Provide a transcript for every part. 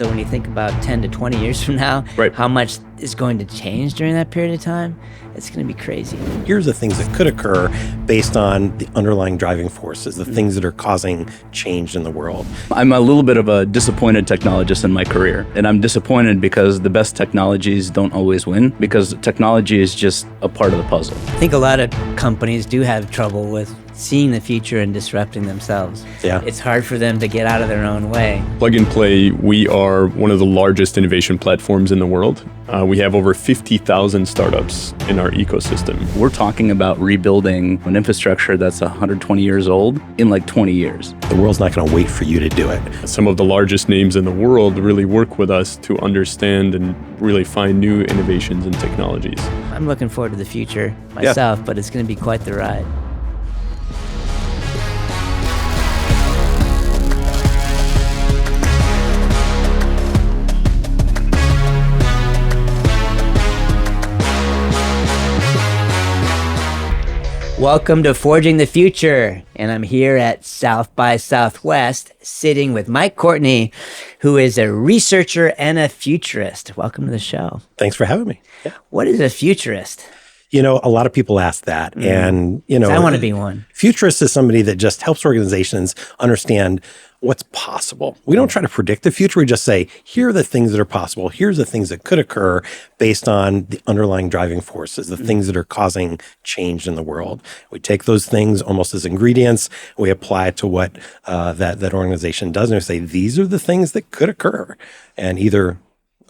So when you think about 10 to 20 years from now, Right. how much is going to change during that period of time, it's going to be crazy. Here's the things that could occur based on the underlying driving forces, the things that are causing change in the world. I'm a little bit of a disappointed technologist in my career, and I'm disappointed because the best technologies don't always win, because technology is just a part of the puzzle. I think a lot of companies do have trouble with seeing the future and disrupting themselves. Yeah. It's hard for them to get out of their own way. Plug and Play, we are one of the largest innovation platforms in the world. We have over 50,000 startups in our ecosystem. We're talking about rebuilding an infrastructure that's 120 years old in like 20 years. The world's not going to wait for you to do it. Some of the largest names in the world really work with us to understand and really find new innovations and technologies. I'm looking forward to the future myself, but it's going to be quite the ride. Welcome to Forging the Future, and I'm here at South by Southwest sitting with Mike Courtney, who is a researcher and a futurist. Welcome to the show. Thanks for having me. Yeah. What is a futurist? You know, a lot of people ask that. And, you know, I want to be one. Futurist is somebody that just helps organizations understand what's possible. We don't try to predict the future. We just say, here are the things that are possible. Here's the things that could occur based on the underlying driving forces, the things that are causing change in the world. We take those things almost as ingredients. We apply it to what that organization does. And we say, these are the things that could occur, and either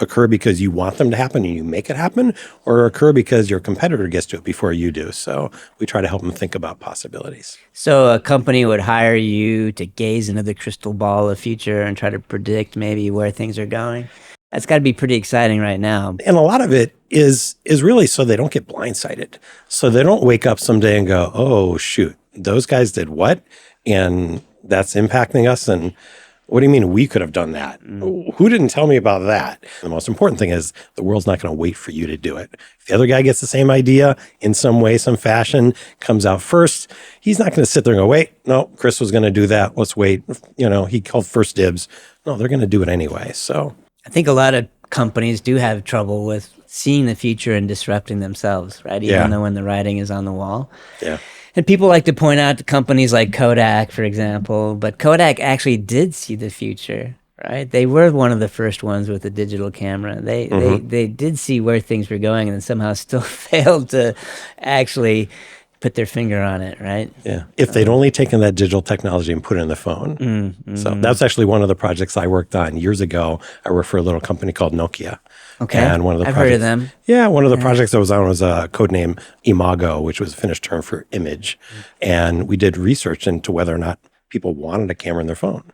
occur because you want them to happen and you make it happen, or occur because your competitor gets to it before you do. So we try to help them think about possibilities. So a company would hire you to gaze into the crystal ball of the future and try to predict maybe where things are going. That's got to be pretty exciting right now. And a lot of it is really so they don't get blindsided. So they don't wake up someday and go, oh, shoot, those guys did what? And that's impacting us. And what do you mean we could have done that? Who didn't tell me about that? The most important thing is the world's not going to wait for you to do it. If the other guy gets the same idea in some way, some fashion, comes out first, he's not going to sit there and go, wait, no, Chris was going to do that. Let's wait. You know, he called first dibs. No, they're going to do it anyway. So I think a lot of companies do have trouble with seeing the future and disrupting themselves, right? Even though when the writing is on the wall. Yeah. And people like to point out to companies like Kodak, for example, but Kodak actually did see the future, right? They were one of the first ones with a digital camera. They did see where things were going and somehow still failed to actually put their finger on it, right? Yeah. If they'd only taken that digital technology and put it in the phone. So that's actually one of the projects I worked on years ago. I worked for a little company called Nokia. Okay. And one of the I've projects, heard of them. Yeah, one of the projects I was on was a code name Imago, which was a Finnish term for image. And we did research into whether or not people wanted a camera in their phone.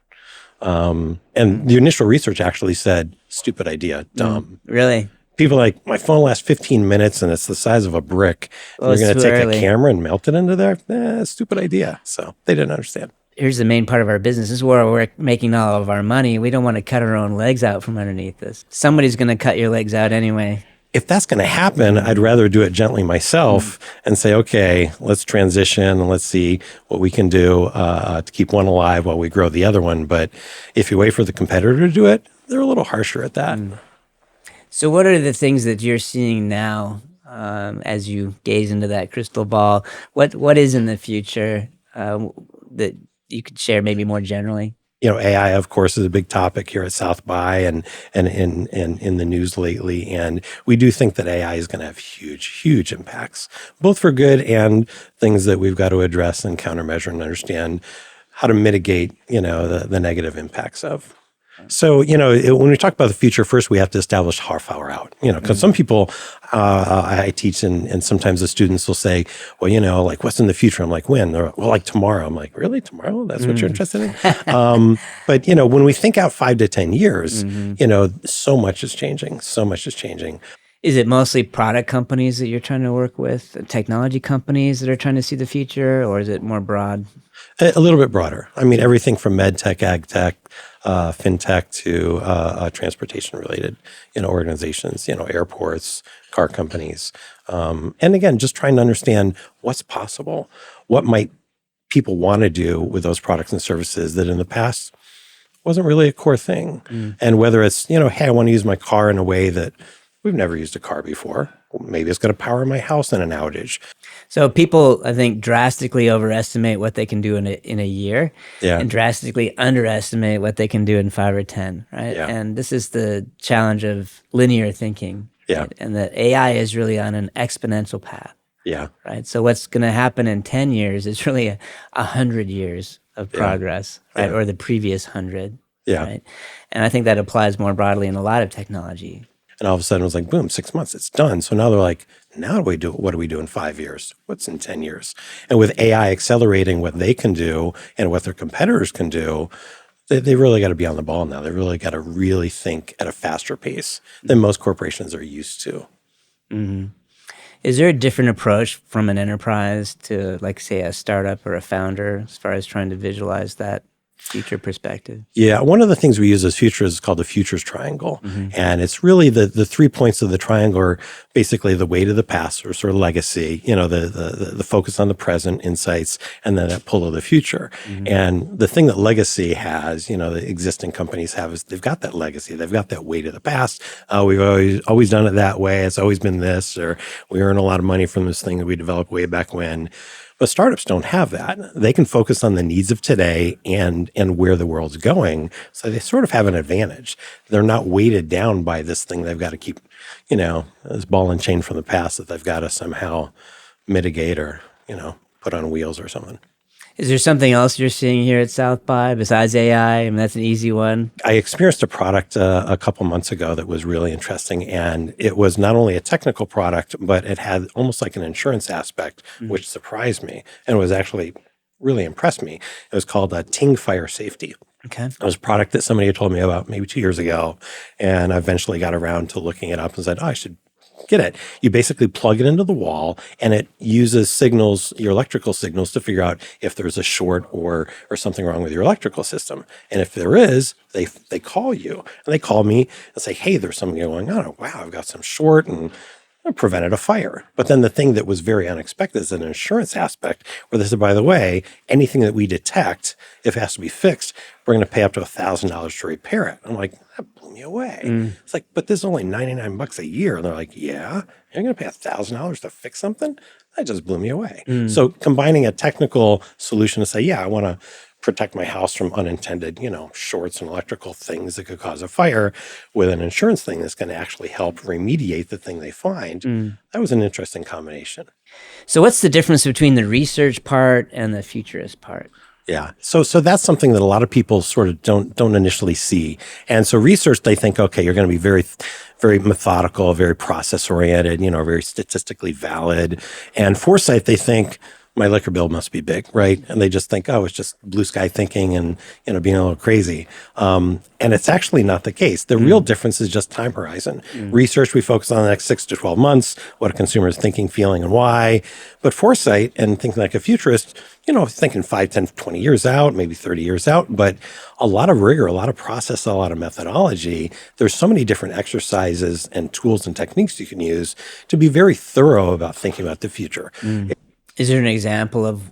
And the initial research actually said, stupid idea, dumb. Really? People are like, my phone lasts 15 minutes and it's the size of a brick. Well, You're going to it's too take early. a camera and melt it into there? Stupid idea. So they didn't understand. Here's the main part of our business. This is where we're making all of our money. We don't want to cut our own legs out from underneath this. Somebody's going to cut your legs out anyway. If that's going to happen, I'd rather do it gently myself and say, okay, let's transition and let's see what we can do to keep one alive while we grow the other one. But if you wait for the competitor to do it, they're a little harsher at that. So what are the things that you're seeing now as you gaze into that crystal ball? What is in the future that you could share maybe more generally? You know, AI, of course, is a big topic here at South by and in the news lately. And we do think that AI is going to have huge impacts, both for good and things that we've got to address and countermeasure and understand how to mitigate, you know, the negative impacts of. So, you know, when we talk about the future, first we have to establish how far out, you know, because some people I teach and sometimes the students will say, well, you know, like what's in the future? I'm like, when? They're like, well, like tomorrow. I'm like, really? Tomorrow? That's what you're interested in? But, you know, when we think out 5 to 10 years, you know, so much is changing. So much is changing. Is it mostly product companies that you're trying to work with, technology companies that are trying to see the future, or is it more broad? A little bit broader. I mean, everything from med tech, ag tech, fintech to transportation-related, you know, organizations, you know, airports, car companies, and again, just trying to understand what's possible, what might people want to do with those products and services that in the past wasn't really a core thing. And whether it's, hey, I want to use my car in a way that we've never used a car before. Maybe it's going to power my house in an outage. So people, I think, drastically overestimate what they can do in a year, and drastically underestimate what they can do in 5 or 10, right? Yeah. And this is the challenge of linear thinking. Yeah. Right? And that AI is really on an exponential path. Yeah. Right. So what's going to happen in 10 years is really 100 years of progress, right? Or the previous 100. Yeah. Right. And I think that applies more broadly in a lot of technology. And all of a sudden it was like, boom, 6 months, it's done. So now they're like, now what do we do in 5 years? What's in 10 years? And with AI accelerating what they can do and what their competitors can do, they really got to be on the ball now. They really got to really think at a faster pace than most corporations are used to. Mm-hmm. Is there a different approach from an enterprise to, like, say, a startup or a founder as far as trying to visualize that future perspective? Yeah, one of the things we use as futurists is called the futures triangle. And it's really the 3 points of the triangle are basically the way to the past, or sort of legacy, the focus on the present, insights, and then that pull of the future. And the thing that legacy has, the existing companies have, is they've got that legacy. They've got that way to the past. We've always done it that way. It's always been this, or we earn a lot of money from this thing that we developed way back when. But startups don't have that. They can focus on the needs of today and where the world's going. So they sort of have an advantage. They're not weighted down by this thing they've got to keep, this ball and chain from the past that they've got to somehow mitigate or, put on wheels or something. Is there something else you're seeing here at South by besides AI? I mean, that's an easy one. I experienced a product a couple months ago that was really interesting. And it was not only a technical product, but it had almost like an insurance aspect, which surprised me. And it was actually really impressed me. It was called Ting Fire Safety. Okay. It was a product that somebody had told me about maybe 2 years ago. And I eventually got around to looking it up and said, I should get it. You basically plug it into the wall, and it uses signals, your electrical signals, to figure out if there's a short or something wrong with your electrical system. And if there is, they call you, and they call me and say, hey, there's something going on. Wow, I've got some short and prevented a fire. But then the thing that was very unexpected is an insurance aspect where they said, by the way, anything that we detect, if it has to be fixed, we're going to pay up to $1,000 to repair it. I'm like, that blew me away. It's like, but this is only $99 a year. And they're like, yeah, you're going to pay $1,000 to fix something? That just blew me away. So combining a technical solution to say, yeah, I want to protect my house from unintended, shorts and electrical things that could cause a fire, with an insurance thing that's going to actually help remediate the thing they find. That was an interesting combination. So what's the difference between the research part and the futurist part? Yeah. So that's something that a lot of people sort of don't initially see. And so research, they think, okay, you're going to be very, very methodical, very process oriented, very statistically valid. And foresight, they think, my liquor bill must be big, right? And they just think, oh, it's just blue sky thinking and, being a little crazy. And it's actually not the case. The real difference is just time horizon. Research, we focus on the next 6 to 12 months, what a consumer is thinking, feeling, and why. But foresight and thinking like a futurist, thinking 5, 10, 20 years out, maybe 30 years out, but a lot of rigor, a lot of process, a lot of methodology. There's so many different exercises and tools and techniques you can use to be very thorough about thinking about the future. Is there an example of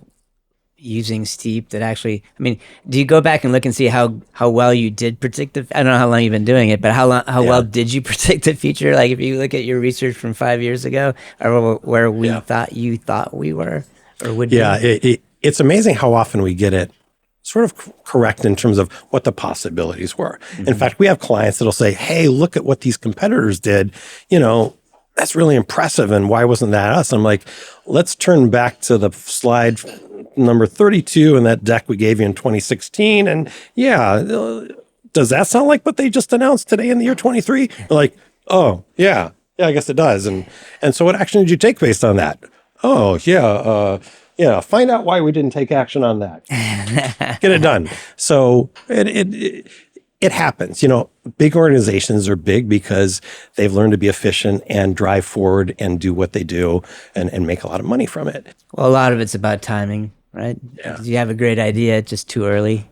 using Steep that actually, do you go back and look and see how well you did predict I don't know how long you've been doing it, but how well did you predict the future? Like if you look at your research from 5 years ago, or where we thought we were or would be? Yeah, it's amazing how often we get it sort of correct in terms of what the possibilities were. In fact, we have clients that'll say, hey, look at what these competitors did, that's really impressive. And why wasn't that us? I'm like, let's turn back to the slide number 32 in that deck we gave you in 2016. And does that sound like what they just announced today in the year 23? They're like, oh, yeah, I guess it does. And so what action did you take based on that? Oh, find out why we didn't take action on that. Get it done. So it happens. Big organizations are big because they've learned to be efficient and drive forward and do what they do and make a lot of money from it. Well, a lot of it's about timing, right? Yeah. You have a great idea, just too early.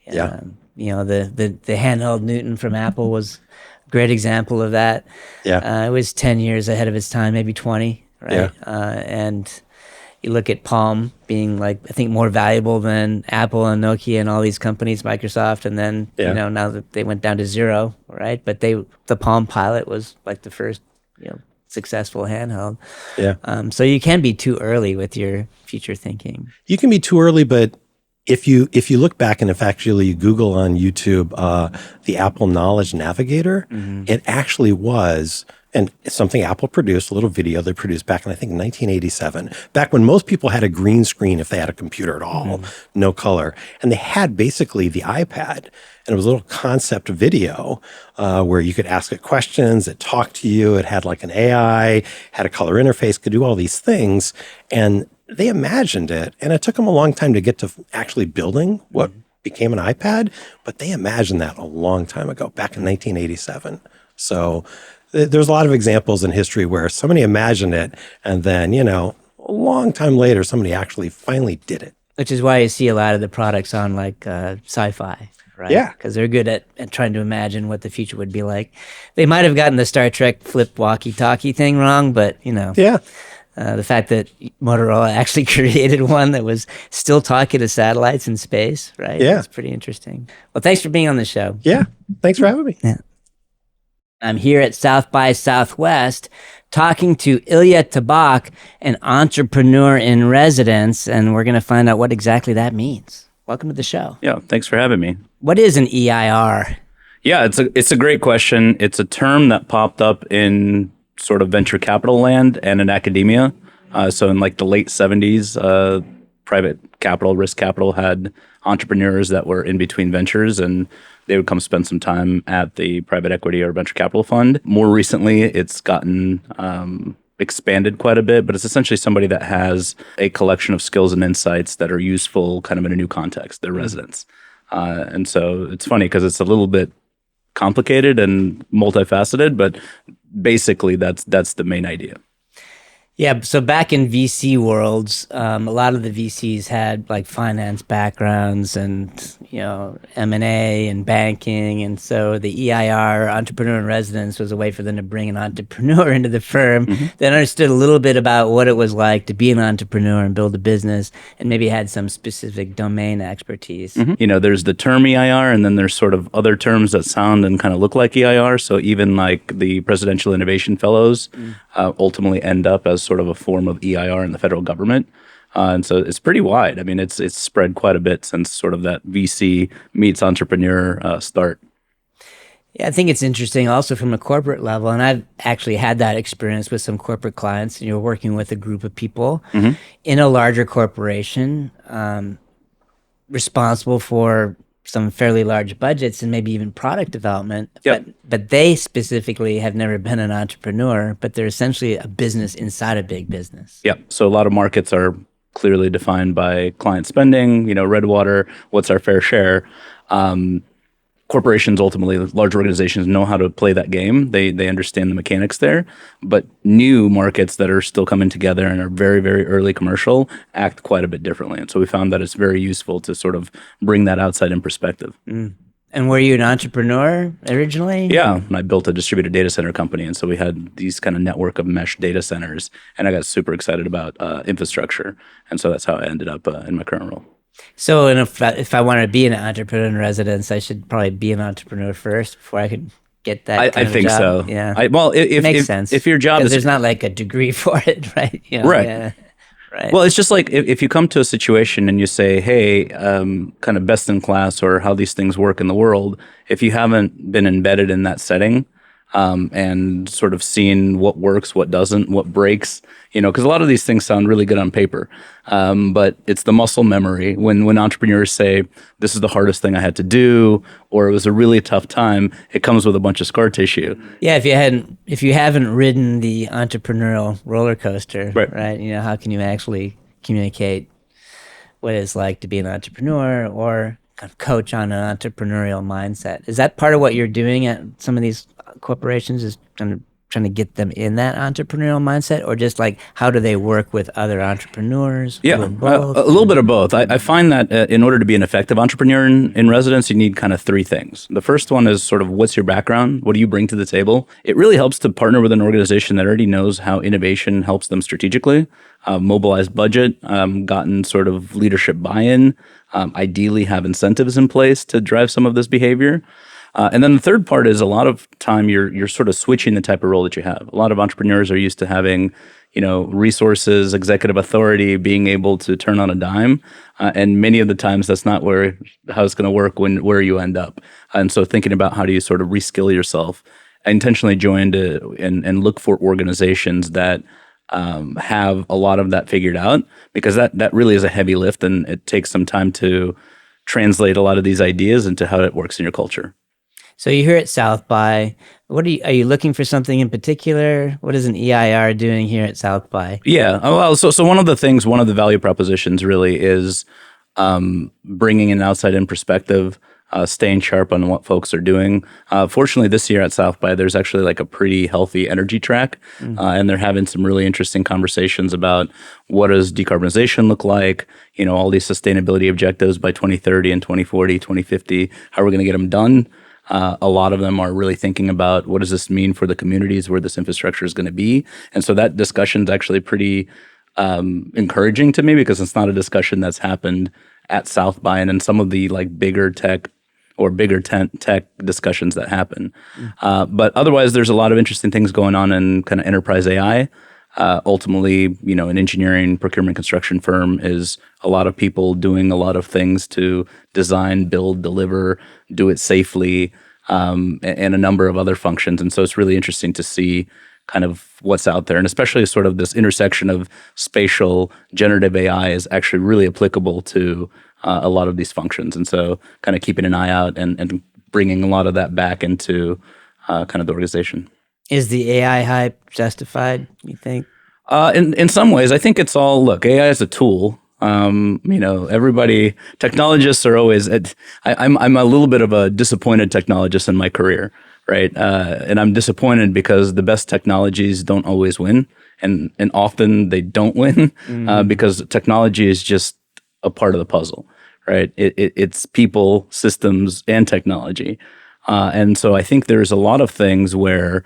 Yeah. The handheld Newton from Apple was a great example of that. Yeah. It was 10 years ahead of its time, maybe 20, right? Yeah. And You look at Palm being like, I think, more valuable than Apple and Nokia and all these companies, Microsoft, and then now that they went down to zero, right? But the Palm Pilot was like the first successful handheld. Yeah. So you can be too early with your future thinking. You can be too early, but if you look back and if actually you Google on YouTube the Apple Knowledge Navigator, it actually was, and it's something Apple produced, a little video they produced back in, I think, 1987, back when most people had a green screen if they had a computer at all, no color. And they had basically the iPad, and it was a little concept video where you could ask it questions, it talked to you, it had like an AI, had a color interface, could do all these things. And they imagined it, and it took them a long time to get to actually building what became an iPad, but they imagined that a long time ago, back in 1987. So there's a lot of examples in history where somebody imagined it, and then, a long time later, somebody actually finally did it. Which is why you see a lot of the products on like sci-fi, right? Yeah. Because they're good at trying to imagine what the future would be like. They might have gotten the Star Trek flip walkie-talkie thing wrong, but, Yeah. The fact that Motorola actually created one that was still talking to satellites in space, right? Yeah. It's pretty interesting. Well, thanks for being on the show. Yeah. Thanks for having me. Yeah. I'm here at South by Southwest talking to Ilya Tabakh, an entrepreneur in residence, and we're going to find out what exactly that means. Welcome to the show. Yeah, thanks for having me. What is an EIR? Yeah, it's a great question. It's a term that popped up in sort of venture capital land and in academia. So in like the late 70s, private capital, risk capital had entrepreneurs that were in between ventures, and they would come spend some time at the private equity or venture capital fund. More recently, it's gotten expanded quite a bit, but it's essentially somebody that has a collection of skills and insights that are useful kind of in a new context, their residents. And so it's funny because it's a little bit complicated and multifaceted, but basically that's the main idea. Yeah, so back in VC worlds, a lot of the VCs had like finance backgrounds and, M&A and banking. And so the EIR, entrepreneur in residence, was a way for them to bring an entrepreneur into the firm that understood a little bit about what it was like to be an entrepreneur and build a business, and maybe had some specific domain expertise. There's the term EIR, and then there's sort of other terms that sound and kind of look like EIR. So even like the Presidential Innovation Fellows ultimately end up as sort of a form of EIR in the federal government. And so it's pretty wide. I mean, it's spread quite a bit since sort of that VC meets entrepreneur start. Yeah, I think it's interesting also from a corporate level, and I've actually had that experience with some corporate clients. You're working with a group of people in a larger corporation responsible for some fairly large budgets and maybe even product development. Yep. But they specifically have never been an entrepreneur, but they're essentially a business inside a big business. Yeah. So a lot of markets are clearly defined by client spending, Redwater, what's our fair share? Corporations, ultimately, large organizations know how to play that game. They understand the mechanics there. But new markets that are still coming together and are very, very early commercial act quite a bit differently. And so we found that it's very useful to sort of bring that outside in perspective. And were you an entrepreneur originally? Yeah. And I built a distributed data center company. And so we had these kind of network of mesh data centers. And I got super excited about infrastructure. And so that's how I ended up in my current role. So if I wanted to be an entrepreneur in residence, I should probably be an entrepreneur first before I could get that kind I think of job. so. Yeah. It makes sense. If your job is... There's not like a degree for it, right? Right. Yeah. Right. Well, it's just like if you come to a situation and you say, hey, kind of best in class or how these things work in the world, if you haven't been embedded in that setting and sort of seen what works, what doesn't, what breaks, because a lot of these things sound really good on paper, but it's the muscle memory. When entrepreneurs say, this is the hardest thing I had to do, or it was a really tough time, it comes with a bunch of scar tissue. Yeah, if you haven't ridden the entrepreneurial roller coaster, right? How can you actually communicate what it's like to be an entrepreneur or kind of coach on an entrepreneurial mindset? Is that part of what you're doing at some of these corporations, is kind of trying to get them in that entrepreneurial mindset, or just like how do they work with other entrepreneurs? Yeah, or both? a little bit of both. I find that in order to be an effective entrepreneur in residence, you need kind of three things. The first one is sort of what's your background? What do you bring to the table? It really helps to partner with an organization that already knows how innovation helps them strategically, mobilize budget, gotten sort of leadership buy-in, ideally have incentives in place to drive some of this behavior. And then the third part is a lot of time you're sort of switching the type of role that you have. A lot of entrepreneurs are used to having, resources, executive authority, being able to turn on a dime. And many of the times that's not how it's going to work where you end up. And so thinking about how do you sort of reskill yourself. I intentionally joined and look for organizations that have a lot of that figured out, because that really is a heavy lift, and it takes some time to translate a lot of these ideas into how it works in your culture. So you're here at South by. Are you looking for something in particular? What is an EIR doing here at South by? Yeah. Well, so one of the value propositions really is bringing an outside-in perspective, staying sharp on what folks are doing. Fortunately, this year at South by, there's actually like a pretty healthy energy track, and they're having some really interesting conversations about what does decarbonization look like, all these sustainability objectives by 2030 and 2040, 2050, how we're going to get them done. A lot of them are really thinking about what does this mean for the communities where this infrastructure is going to be. And so that discussion is actually pretty encouraging to me, because it's not a discussion that's happened at South by and in some of the like bigger tech discussions that happen. But otherwise, there's a lot of interesting things going on in kind of enterprise AI. Ultimately, an engineering, procurement, construction firm is a lot of people doing a lot of things to design, build, deliver, do it safely, and a number of other functions. And so it's really interesting to see kind of what's out there, and especially sort of this intersection of spatial generative AI is actually really applicable to a lot of these functions. And so kind of keeping an eye out and bringing a lot of that back into kind of the organization. Is the AI hype justified, you think? In some ways, I think it's all, look, AI is a tool. Everybody, technologists are always, I'm a little bit of a disappointed technologist in my career, right? And I'm disappointed because the best technologies don't always win. And often they don't win because technology is just a part of the puzzle, right? It's people, systems, and technology. And so I think there's a lot of things where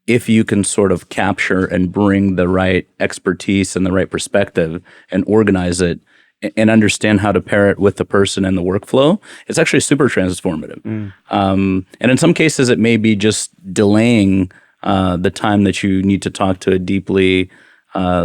if you can sort of capture and bring the right expertise and the right perspective and organize it and understand how to pair it with the person and the workflow, it's actually super transformative. And in some cases, it may be just delaying the time that you need to talk to a deeply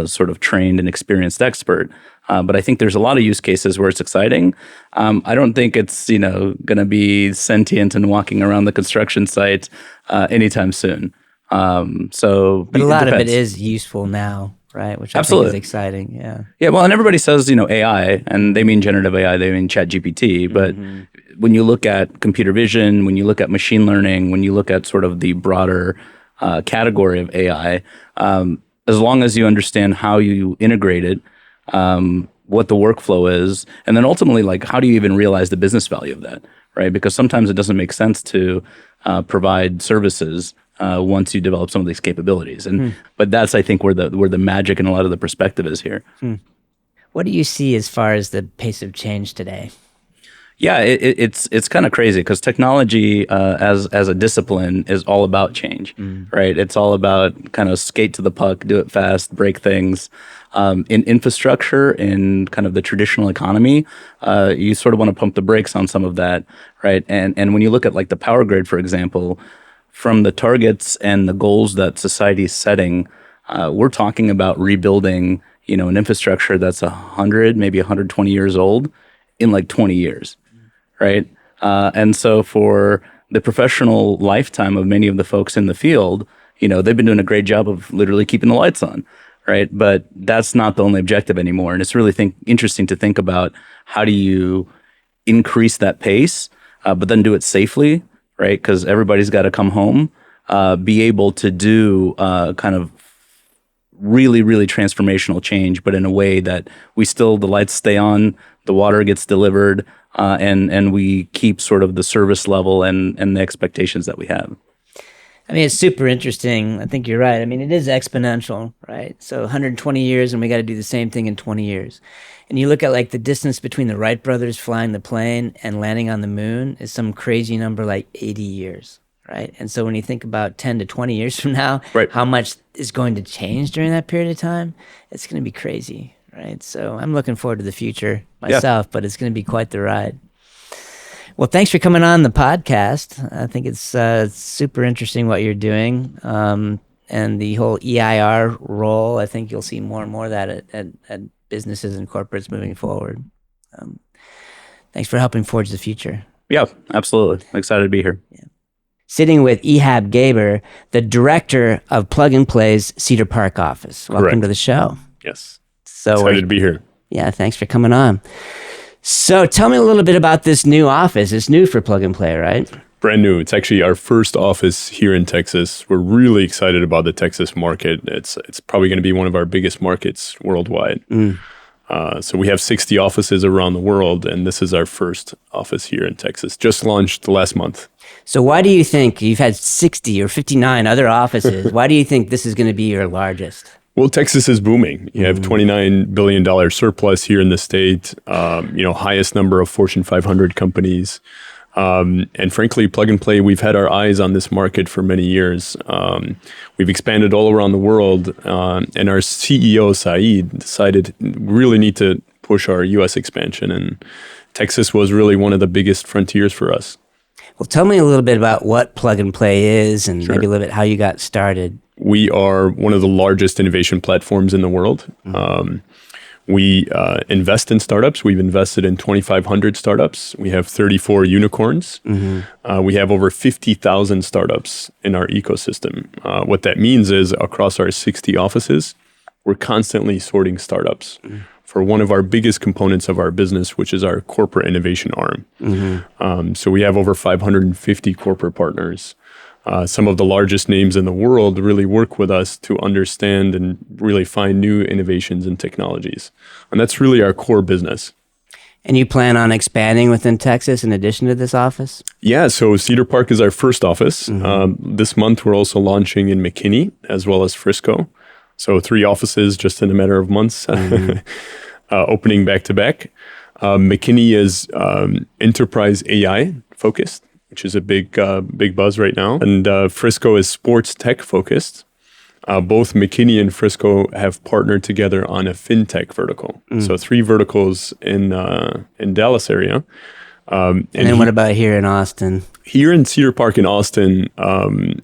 sort of trained and experienced expert. But I think there's a lot of use cases where it's exciting. I don't think it's going to be sentient and walking around the construction site anytime soon. But a lot of it is useful now, right? Which I think is exciting. Yeah. Yeah. Well, and everybody says, AI, and they mean generative AI, they mean ChatGPT. But when you look at computer vision, when you look at machine learning, when you look at sort of the broader category of AI, as long as you understand how you integrate it, what the workflow is, and then ultimately, like, how do you even realize the business value of that, right? Because sometimes it doesn't make sense to provide services once you develop some of these capabilities. But that's, I think, where the magic and a lot of the perspective is here. What do you see as far as the pace of change today? Yeah, it's kind of crazy because technology as a discipline is all about change, right? It's all about kind of skate to the puck, do it fast, break things. In infrastructure, in kind of the traditional economy, you sort of want to pump the brakes on some of that, right? And when you look at like the power grid, for example, from the targets and the goals that society is setting, we're talking about rebuilding, an infrastructure that's 100, maybe 120 years old in like 20 years, right? And so for the professional lifetime of many of the folks in the field, they've been doing a great job of literally keeping the lights on, right? But that's not the only objective anymore. And it's really interesting to think about how do you increase that pace, but then do it safely, right? Because everybody's got to come home, be able to do kind of really, really transformational change, but in a way that the lights stay on, the water gets delivered, and we keep sort of the service level and the expectations that we have. I mean, it's super interesting. I think you're right. I mean, it is exponential, right? So 120 years, and we got to do the same thing in 20 years. And you look at like the distance between the Wright brothers flying the plane and landing on the moon is some crazy number like 80 years, right? And so when you think about 10 to 20 years from now, Right. how much is going to change during that period of time, it's going to be crazy, right? So I'm looking forward to the future myself, but it's going to be quite the ride. Well, thanks for coming on the podcast. I think it's super interesting what you're doing, and the whole EIR role. I think you'll see more and more of that at businesses and corporates moving forward. Thanks for helping forge the future. Yeah, absolutely. Excited to be here. Sitting with Ehab Gabr, the director of Plug and Play's Cedar Park office. Welcome Correct. to the show. Yes. So Excited to be here. Yeah, thanks for coming on. So tell me a little bit about this new office. It's new for Plug and Play, right? Brand new. It's actually our first office here in Texas. We're really excited about the Texas market. It's probably going to be one of our biggest markets worldwide. So we have 60 offices around the world, and this is our first office here in Texas. Just launched last month. So why do you think you've had 60 or 59 other offices? Why do you think this is going to be your largest? Well, Texas is booming. You have $29 billion surplus here in the state, highest number of Fortune 500 companies. And frankly, Plug and Play, we've had our eyes on this market for many years. We've expanded all around the world, and our CEO, Saeed, decided we really need to push our U.S. expansion, and Texas was really one of the biggest frontiers for us. Well, tell me a little bit about what Plug and Play is, and maybe a little bit how you got started. We are one of the largest innovation platforms in the world. We invest in startups. We've invested in 2,500 startups. We have 34 unicorns. We have over 50,000 startups in our ecosystem. What that means is across our 60 offices, we're constantly sorting startups for one of our biggest components of our business, which is our corporate innovation arm. So we have over 550 corporate partners. Some of the largest names in the world really work with us to understand and really find new innovations and technologies. And that's really our core business. And you plan on expanding within Texas in addition to this office? Yeah, so Cedar Park is our first office. This month, we're also launching in McKinney as well as Frisco. So 3 offices just in a matter of months, opening back to back. McKinney is enterprise AI focused, which is a big buzz right now. And Frisco is sports tech focused. Both McKinney and Frisco have partnered together on a fintech vertical. So 3 verticals in Dallas area. And then what about here in Austin? Here in Cedar Park in Austin,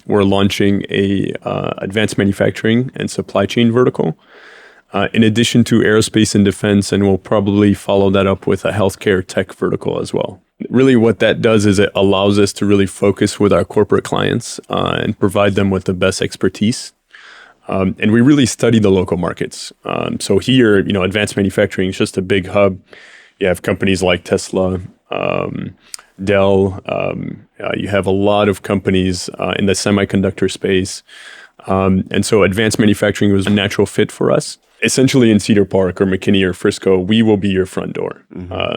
we're launching a advanced manufacturing and supply chain vertical. In addition to aerospace and defense, and we'll probably follow that up with a healthcare tech vertical as well. Really what that does is it allows us to really focus with our corporate clients and provide them with the best expertise. And we really study the local markets. So here, advanced manufacturing is just a big hub. You have companies like Tesla, Dell. You have a lot of companies in the semiconductor space. And so advanced manufacturing was a natural fit for us. Essentially in Cedar Park or McKinney or Frisco, we will be your front door.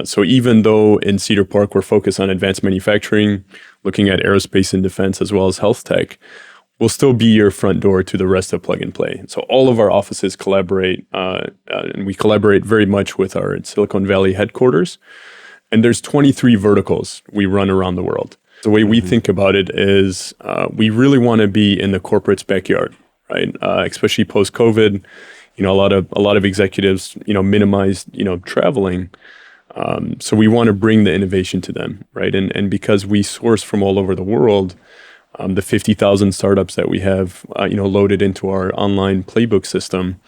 So even though in Cedar Park we're focused on advanced manufacturing, looking at aerospace and defense as well as health tech, we'll still be your front door to the rest of Plug and Play. So all of our offices collaborate, and we collaborate very much with our Silicon Valley headquarters. And there's 23 verticals we run around the world. The way we think about it is we really want to be in the corporate's backyard, right? Especially post-COVID. A lot of executives, minimized, traveling. So we want to bring the innovation to them, right? And because we source from all over the world, the 50,000 startups that we have, loaded into our online playbook system,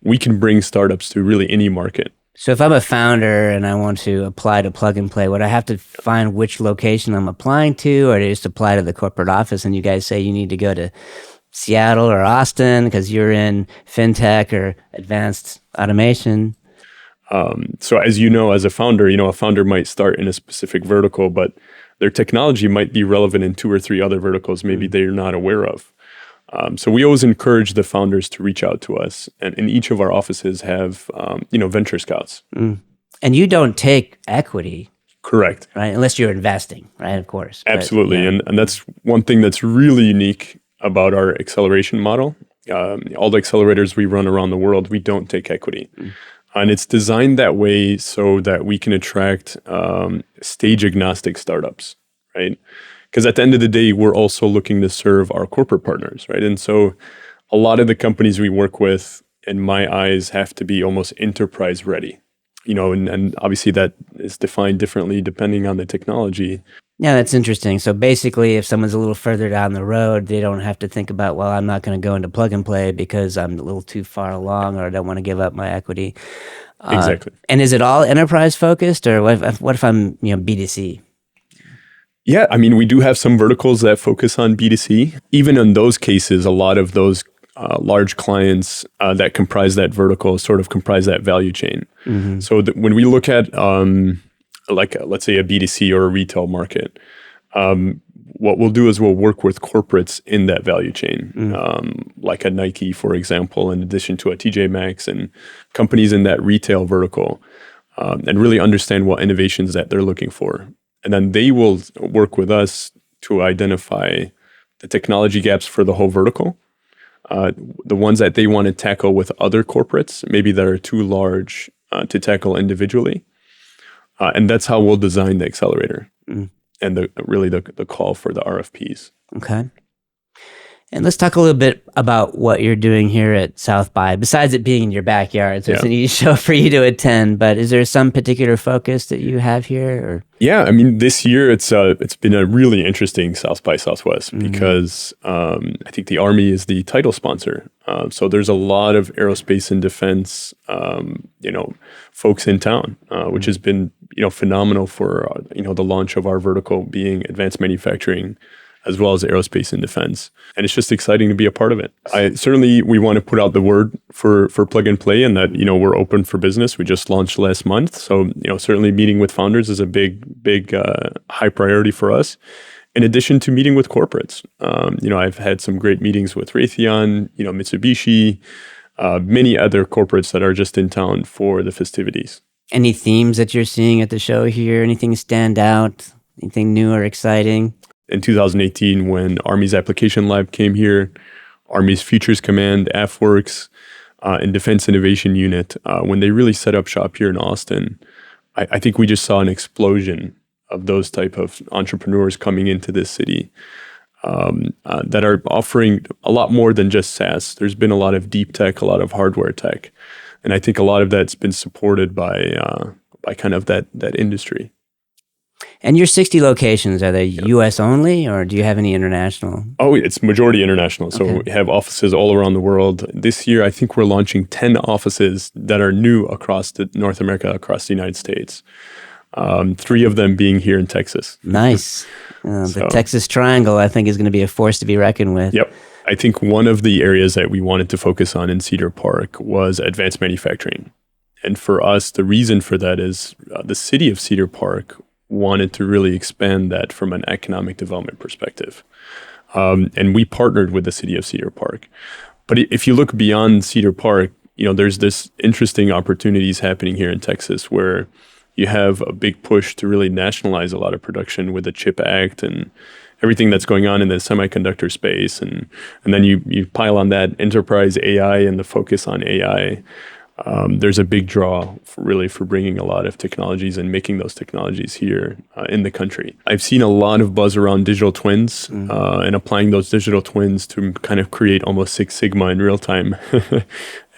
we can bring startups to really any market. So if I'm a founder and I want to apply to Plug and Play, would I have to find which location I'm applying to, or do I just apply to the corporate office and you guys say you need to go to Seattle or Austin because you're in fintech or advanced automation? So as you know, as a founder, a founder might start in a specific vertical, but their technology might be relevant in 2 or 3 other verticals maybe they're not aware of. So we always encourage the founders to reach out to us, and in each of our offices have, venture scouts. And you don't take equity. Correct. Right? Unless you're investing, right? Of course. Absolutely. But, and that's one thing that's really unique about our acceleration model. All the accelerators we run around the world, we don't take equity. And it's designed that way so that we can attract stage agnostic startups, right? Because at the end of the day, we're also looking to serve our corporate partners, right? And so a lot of the companies we work with, in my eyes, have to be almost enterprise ready. And obviously that is defined differently depending on the technology. Yeah, that's interesting. So basically, if someone's a little further down the road, they don't have to think about, well, I'm not going to go into plug and play because I'm a little too far along, or I don't want to give up my equity. Exactly. And is it all enterprise focused, or what if I'm B2C? Yeah, I mean, we do have some verticals that focus on B2C. Even in those cases, a lot of those large clients that comprise that vertical sort of comprise that value chain. Mm-hmm. So when we look at let's say a B2C or a retail market, what we'll do is we'll work with corporates in that value chain, like a Nike, for example, in addition to a TJ Maxx, and companies in that retail vertical, and really understand what innovations that they're looking for. And then they will work with us to identify the technology gaps for the whole vertical, the ones that they want to tackle with other corporates, maybe that are too large to tackle individually. And that's how we'll design the accelerator and the call for the RFPs. Okay. And let's talk a little bit about what you're doing here at South by, besides it being in your backyard. So it's an easy show for you to attend, but is there some particular focus that you have here? Or? Yeah, I mean, this year it's been a really interesting South by Southwest because I think the Army is the title sponsor. So there's a lot of aerospace and defense, folks in town, which has been, phenomenal for, the launch of our vertical being advanced manufacturing, as well as aerospace and defense. And it's just exciting to be a part of it. We want to put out the word for plug and play, and that, we're open for business. We just launched last month. So, certainly meeting with founders is a big high priority for us. In addition to meeting with corporates, I've had some great meetings with Raytheon, Mitsubishi, many other corporates that are just in town for the festivities. Any themes that you're seeing at the show here? Anything stand out? Anything new or exciting? In 2018, when Army's Application Lab came here, Army's Futures Command, AFWorks, and Defense Innovation Unit, when they really set up shop here in Austin, I think we just saw an explosion of those type of entrepreneurs coming into this city that are offering a lot more than just SaaS. There's been a lot of deep tech, a lot of hardware tech, and I think a lot of that's been supported by kind of that industry. And your 60 locations, are they U.S. only, or do you have any international? Oh, it's majority international. So we have offices all around the world. This year, I think we're launching 10 offices that are new across North America, across the United States. 3 of them being here in Texas. Nice. The Texas Triangle, I think, is going to be a force to be reckoned with. Yep. I think one of the areas that we wanted to focus on in Cedar Park was advanced manufacturing. And for us, the reason for that is the city of Cedar Park wanted to really expand that from an economic development perspective. And we partnered with the city of Cedar Park. But if you look beyond Cedar Park, there's this interesting opportunities happening here in Texas where you have a big push to really nationalize a lot of production with the CHIP Act and everything that's going on in the semiconductor space. And then you pile on that enterprise AI and the focus on AI. There's a big draw for bringing a lot of technologies and making those technologies here in the country. I've seen a lot of buzz around digital twins and applying those digital twins to kind of create almost Six Sigma in real time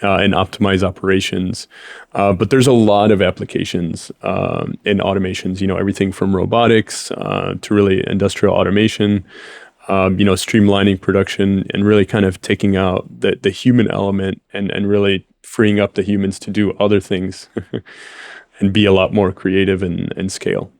and optimize operations. But there's a lot of applications in automations, everything from robotics to really industrial automation. Streamlining production and really kind of taking out the human element and really freeing up the humans to do other things and be a lot more creative and scale.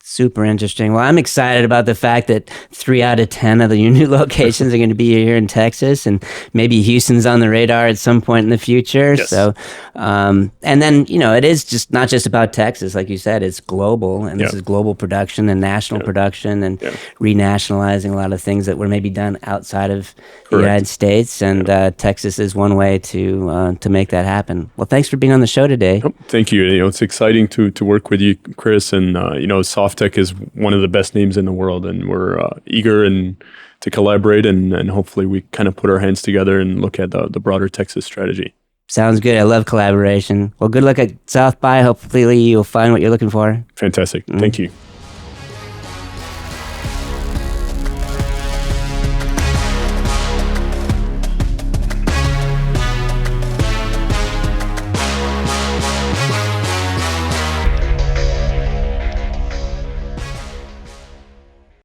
Super interesting. Well, I'm excited about the fact that 3 out of 10 of your new locations are going to be here in Texas, and maybe Houston's on the radar at some point in the future. Yes. So, and then, it is just not just about Texas. Like you said, it's global, and this is global production and national production and renationalizing a lot of things that were maybe done outside of the United States. And Texas is one way to make that happen. Well, thanks for being on the show today. Oh, thank you. It's exciting to work with you, Chris, and, Soft Tech is one of the best names in the world, and we're eager and to collaborate, and hopefully we kind of put our hands together and look at the broader Texas strategy. Sounds good. I love collaboration. Well, good luck at South by. Hopefully you'll find what you're looking for. Fantastic. Thank you.